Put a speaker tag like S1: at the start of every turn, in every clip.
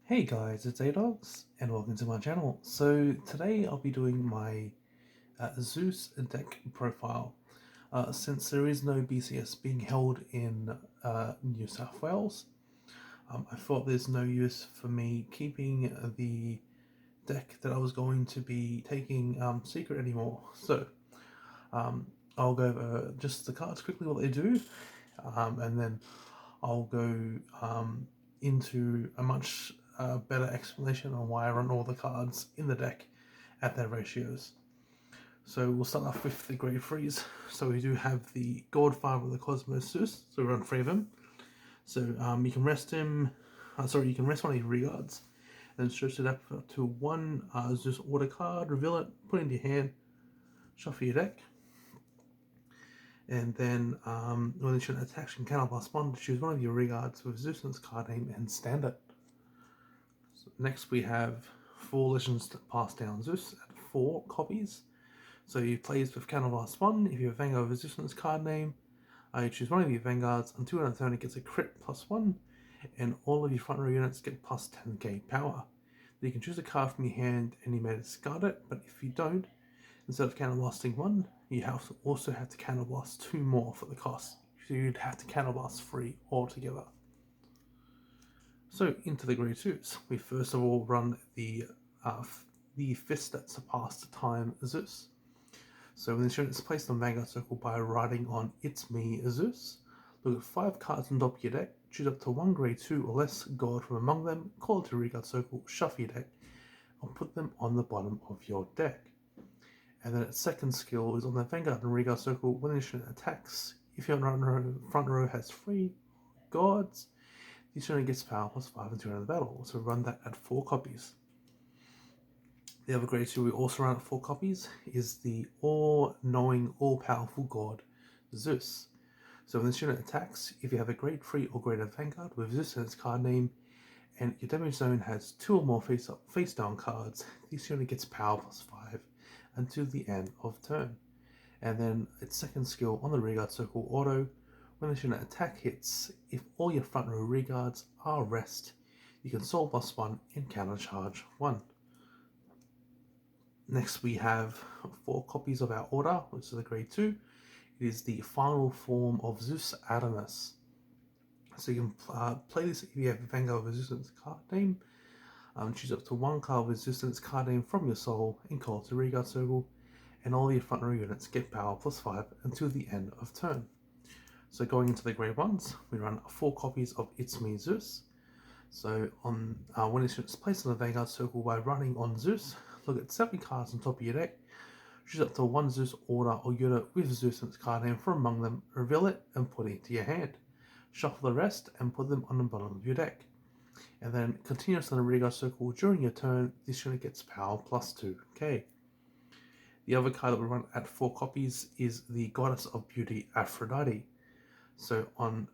S1: Hey guys, it's Adawgz and welcome to my channel. So today I'll be doing my Zeus deck profile. Since there is no BCS being held in New South Wales, I thought there's no use for me keeping the deck that I was going to be taking secret anymore. So um, I'll go over just the cards quickly, what they do, and then I'll go into a much better explanation on why I run all the cards in the deck at their ratios. So we'll start off with the grade threes. So we do have the Godfather of the Cosmos Zeus, so we run three of them. So you can rest him, you can rest one of your regards, and stretch it up to one Zeus order card, reveal it, put it into your hand, shuffle your deck. And then when the shooting attacks, you can +1 to choose one of your regards with Zeus in its card name and stand it. So next we have 4 Legends that pass down Zeus at 4 copies. So you play this with +1. If you have Vanguard with Zeus in its card name, you choose one of your Vanguards until your turn it gets a crit +1, and all of your front row units get plus 10k power. You can choose a card from your hand and you may discard it, but if you don't, instead of counterblasting 1, you also have to counterblast 2 more for the cost. So you'd have to counterblast 3 altogether. So into the grade 2s. We first of all run the fist that surpassed time Zeus. So when the unit is placed on Vanguard Circle by writing on It's Me Zeus, look at 5 cards on top of your deck, choose up to 1 grade 2 or less god from among them, call it to Regard Circle, shuffle your deck, and put them on the bottom of your deck. And then its second skill is on the Vanguard and Regard Circle. When the unit attacks, if your front row has 3 gods, this unit gets power +5 until the end of the battle. So run that at 4 copies. The other grade 2 we also run at 4 copies is the all-knowing, all-powerful god, Zeus. So when this unit attacks, if you have a grade 3 or greater Vanguard with Zeus in its card name, and your damage zone has 2 or more face-down cards, this unit gets power +5 until the end of turn. And then its second skill on the Regard Circle auto, when this unit attack hits, if all your front row regards are rest, you can soul +1 and counter charge 1. Next we have 4 copies of our order, which is the grade 2. It is the final form of Zeus Hermes. So you can play this if you have Vanguard Resistance card name. Choose up to 1 card with Resistance card name from your soul and call it to Regard Circle, and all your front row units get power +5 until the end of turn. So going into the grade 1s, we run 4 copies of It's Me Zeus. So on when it's placed on the Vanguard Circle by running on Zeus, look at 7 cards on top of your deck, choose up to 1 Zeus order or unit with Zeus in its card name from among them, reveal it and put it into your hand. Shuffle the rest and put them on the bottom of your deck. And then continuously on the Regard Circle during your turn, this unit gets power +2k. The other card that we run at 4 copies is the Goddess of Beauty, Aphrodite. So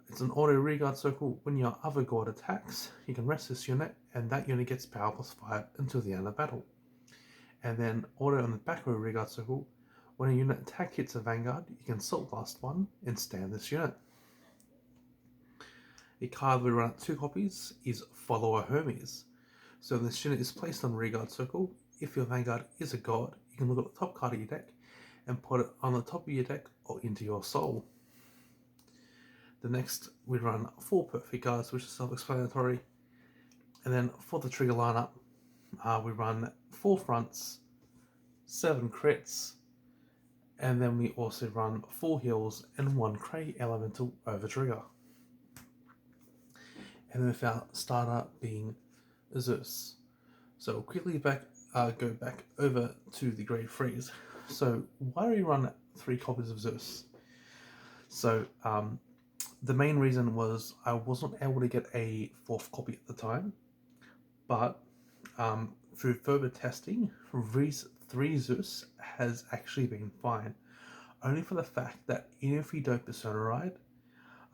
S1: it's an auto Regard Circle. When your other god attacks, you can rest this unit, and that unit gets power +5 until the end of battle. And then auto on the back row Regard Circle, when a unit attack hits a Vanguard, you can Soul Blast 1 and stand this unit. A card we run at 2 copies is Follower Hermes. So when this unit is placed on Regard Circle, if your Vanguard is a god, you can look at the top card of your deck and put it on the top of your deck or into your soul. The next we run 4 perfect cards, which is self-explanatory. And then for the trigger lineup, we run 4 fronts, 7 crits, and then we also run 4 heals and 1 Cray Elemental over trigger. And then with our starter being Zeus. So we'll quickly go back over to the grade 3s. So why do we run 3 copies of Zeus? So the main reason was I wasn't able to get a 4th copy at the time, but through further testing, 3 Zeus has actually been fine. Only for the fact that even if you don't Persona Ride,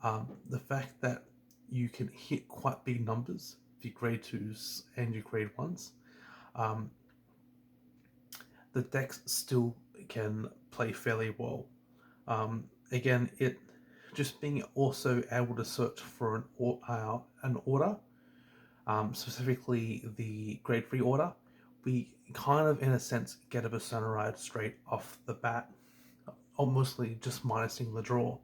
S1: the fact that you can hit quite big numbers for your grade 2s and your grade 1s, the decks still can play fairly well. Again, it just being also able to search for an order specifically the grade 3 order, we kind of, in a sense, get a Persona ride straight off the bat, almostly just minusing the draw.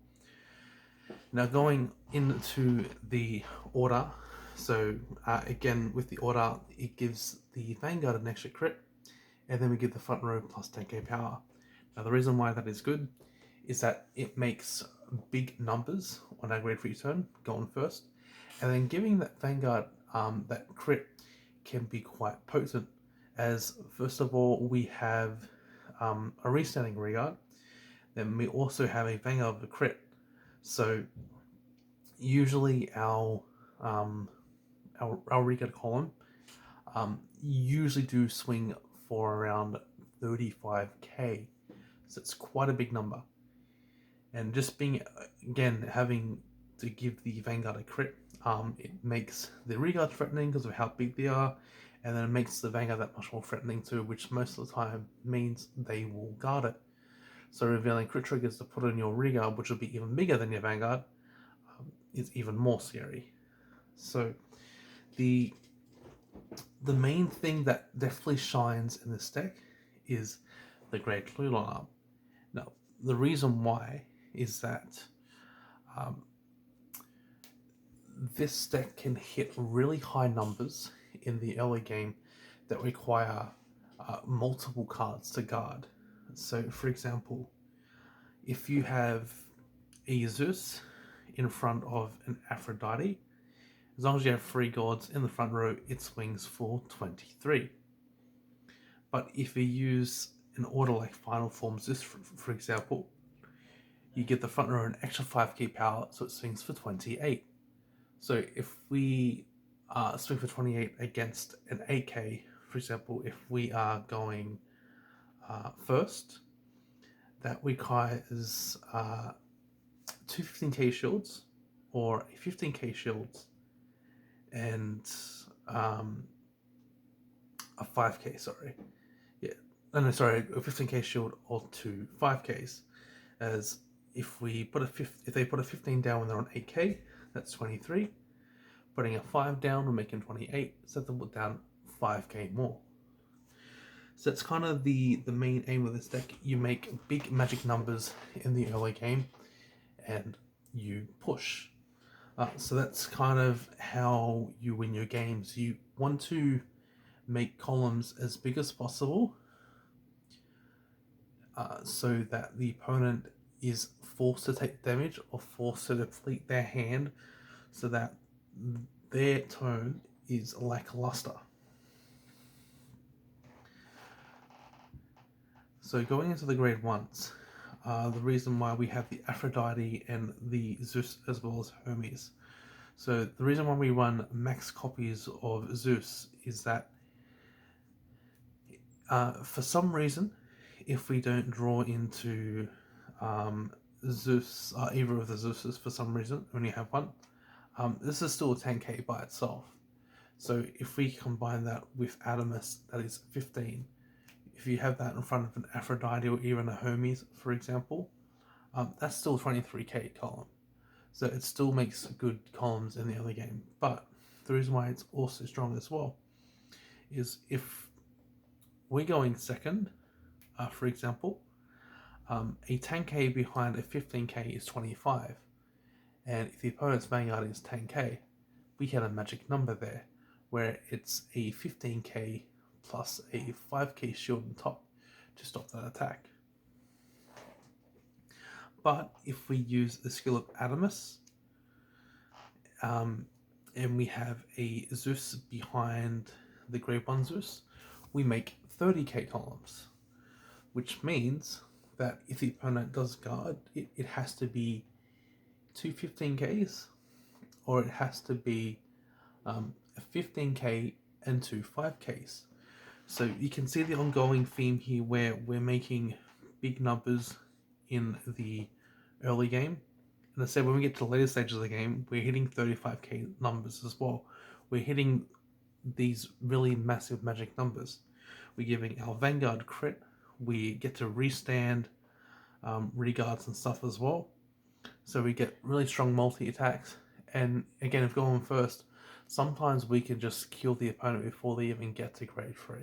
S1: Now going into the order, so again with the order, it gives the Vanguard an extra crit, and then we give the front row plus 10k power. Now the reason why that is good is that it makes big numbers on our grade 3 turn, going first, and then giving that Vanguard that crit can be quite potent, as first of all we have a restanding regard, then we also have a Vanguard with a crit. So usually our regard column usually do swing for around 35k, so it's quite a big number. And just being, again, having to give the Vanguard a crit, it makes the Regard threatening because of how big they are, and then it makes the Vanguard that much more threatening too, which most of the time means they will guard it. So revealing crit triggers to put on your Regard, which will be even bigger than your Vanguard, is even more scary. So the main thing that definitely shines in this deck is the Great Clue Arm. Now, the reason why is that this deck can hit really high numbers in the early game that require multiple cards to guard. So, for example, if you have a Zeus in front of an Aphrodite, as long as you have 3 gods in the front row, it swings for 23. But if you use an order like Final Form Zeus, for example, you give the front row an extra 5k power, so it swings for 28. So if we swing for 28 against an 8k, for example, if we are going first, that requires 2 15k shields, or a 15k shields, and a 5k, sorry. Yeah, no, sorry, a 15k shield or 2 5ks, as if they put a 15 down when they're on 8k, that's 23. Putting a 5 down will make them 28, so they'll put down 5k more. So that's kind of the main aim of this deck. You make big magic numbers in the early game, and you push. So that's kind of how you win your games. You want to make columns as big as possible, so that the opponent is forced to take damage or forced to deplete their hand, so that their turn is lackluster. So going into the grade 1s, the reason why we have the Aphrodite and the Zeus as well as Hermes. So the reason why we run max copies of Zeus is that for some reason, if we don't draw into Zeus, either of the Zeuses for some reason, only have one, this is still a 10k by itself. So if we combine that with Adawgz, that is 15. If you have that in front of an Aphrodite or even a Hermes, for example, that's still 23k column. So it still makes good columns in the early game. But the reason why it's also strong as well is if we're going second, for example, a 10k behind a 15k is 25. And if the opponent's Vanguard is 10k, we had a magic number there, where it's a 15k plus a 5k shield on top to stop that attack. But if we use the skill of Adawgz, and we have a Zeus behind the Grade 1 Zeus, we make 30k columns, which means that if the opponent does guard, it has to be 2 15ks, or it has to be a 15k and 2 5ks. So you can see the ongoing theme here where we're making big numbers in the early game. And I said when we get to the later stages of the game, we're hitting 35k numbers as well. We're hitting these really massive magic numbers. We're giving our Vanguard crit. We get to restand regards and stuff as well. So we get really strong multi-attacks. And again, if going first, sometimes we can just kill the opponent before they even get to grade 3.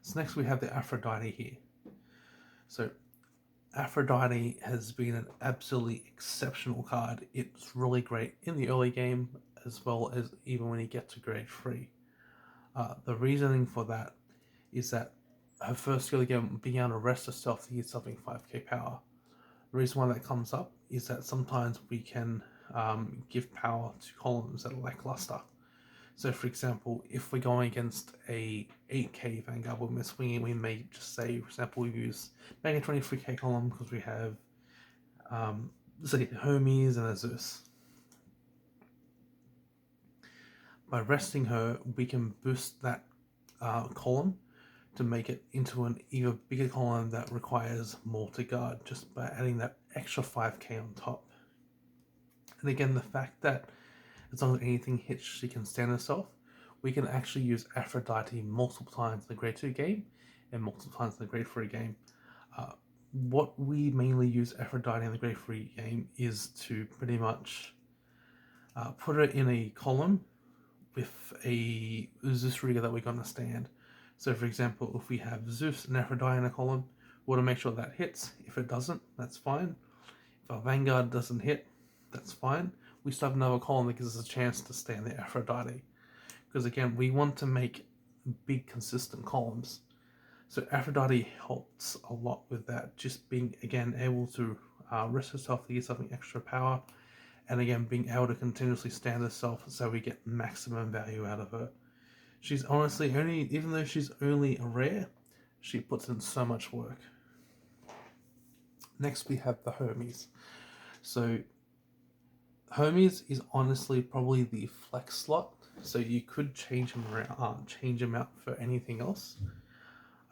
S1: So next we have the Aphrodite here. So Aphrodite has been an absolutely exceptional card. It's really great in the early game as well as even when you get to grade 3. The reasoning for that is that her first skill again, being able to rest herself to hit something 5k power. The reason why that comes up is that sometimes we can give power to columns that are lackluster. So for example, if we're going against a 8k Vanguard when we're swinging, we may just say, for example, we use maybe a 23k column because we have say Hermes and a Zeus. By resting her, we can boost that column to make it into an even bigger column that requires more to guard, just by adding that extra 5k on top. And again, the fact that as long as anything hits, she can stand herself, we can actually use Aphrodite multiple times in the grade 2 game and multiple times in the grade 3 game. What we mainly use Aphrodite in the grade 3 game is to pretty much put her in a column with a Zeus rigger that we're going to stand. So for example, if we have Zeus and Aphrodite in a column, we want to make sure that hits. If it doesn't, that's fine. If our Vanguard doesn't hit, that's fine. We still have another column that gives us a chance to stand the Aphrodite. Because again, we want to make big consistent columns. So Aphrodite helps a lot with that, just being again able to rest herself to get something extra power, and again being able to continuously stand herself so we get maximum value out of her. She's honestly even though she's only a rare, she puts in so much work. Next we have the Hermes. So Hermes is honestly probably the flex slot, so you could change him around, change him out for anything else.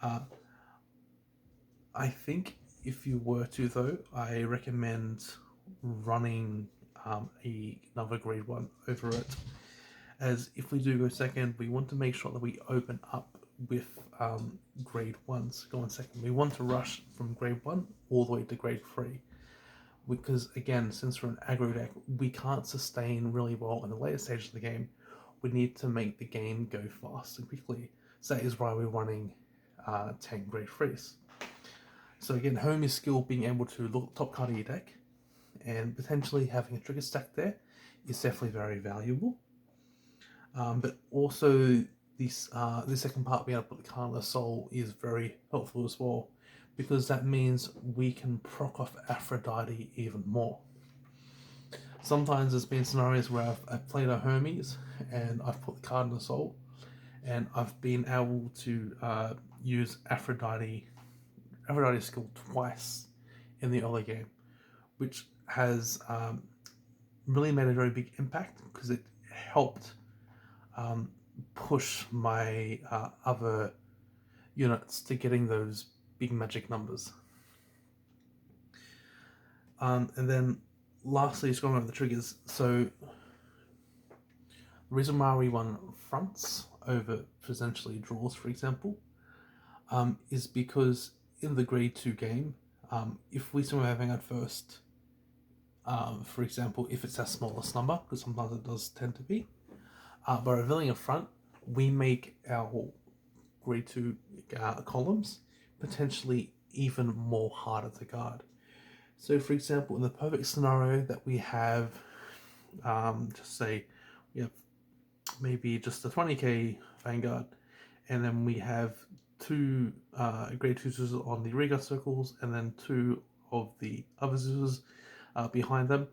S1: I think if you were to though, I recommend running another grade 1 over it, as if we do go second, we want to make sure that we open up with grade 1s going second. We want to rush from grade 1 all the way to grade 3, because again, since we're an aggro deck, we can't sustain really well in the later stages of the game. We need to make the game go fast and quickly. So that is why we're running 10 grade 3s. So again, Hermes' skill being able to look at the top card of your deck and potentially having a trigger stack there is definitely very valuable. But also this second part, being able to put the card on the soul, is very helpful as well, because that means we can proc off Aphrodite even more. Sometimes there's been scenarios where I've played a Hermes and I've put the card on the soul, and I've been able to use Aphrodite's skill twice in the early game, which has really made a very big impact, because it helped push my other units to getting those big magic numbers. And then lastly, just going over the triggers. So the reason why we run fronts over potentially draws, for example, is because in the grade 2 game, if we swim our Vanguard first, for example, if it's our smallest number, because sometimes it does tend to be, by revealing a front, we make our grade 2 columns potentially even more harder to guard. So for example, in the perfect scenario that we have, just say we have maybe just a 20k Vanguard, and then we have 2 grade 2 Zeus on the rear guard circles, and then 2 of the other Zeus behind them.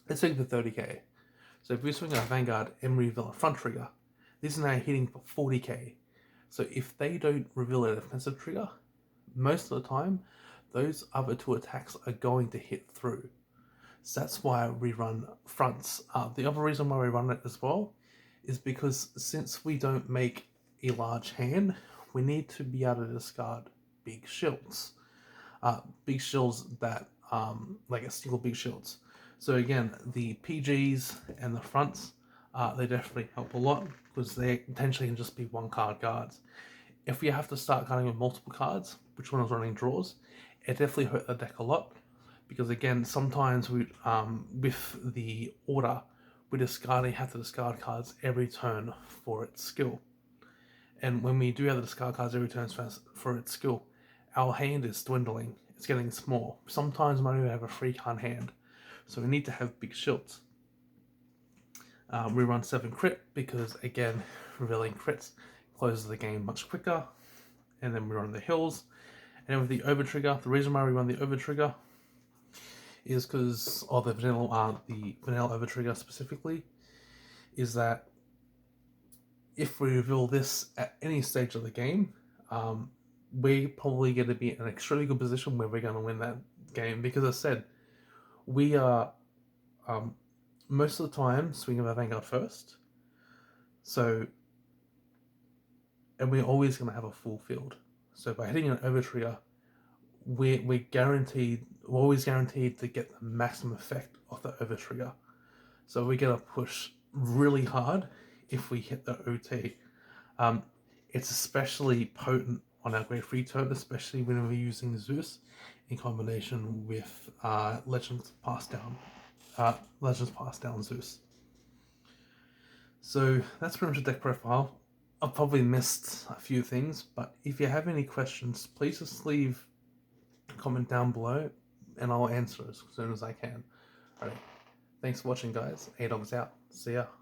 S1: Let's take the 30k. So if we swing our Vanguard and reveal a front trigger, these are now hitting for 40k. So if they don't reveal a defensive trigger, most of the time, those other 2 attacks are going to hit through. So that's why we run fronts. The other reason why we run it as well is because since we don't make a large hand, we need to be able to discard big shields. Big shields that, like a single big shields. So again, the PGs and the fronts, they definitely help a lot, because they potentially can just be 1 card guards. If we have to start guarding with multiple cards, which one is running draws, it definitely hurt the deck a lot, because again, sometimes we, with the order, we have to discard cards every turn for its skill. And when we do have to discard cards every turn for its skill, our hand is dwindling. It's getting small. Sometimes we might even have a 3-card hand. So we need to have big shields. We run 7 crit because, again, revealing crits closes the game much quicker. And then we run the hills. And with the over trigger, the reason why we run the over trigger is because of the vanilla over trigger specifically, is that if we reveal this at any stage of the game, we're probably going to be in an extremely good position where we're going to win that game. Because as I said, we are most of the time swinging our Vanguard first. So, and we're always going to have a full field. So by hitting an over trigger, we're always guaranteed to get the maximum effect of the over trigger. So we're going to push really hard if we hit the OT. It's especially potent on our grade 3 turn, especially when we're using Zeus in combination with Legends Passed Down Zeus. So that's pretty much the deck profile. I've probably missed a few things, but if you have any questions, please just leave a comment down below and I'll answer as soon as I can. Alright, thanks for watching guys. Adawgz out. See ya.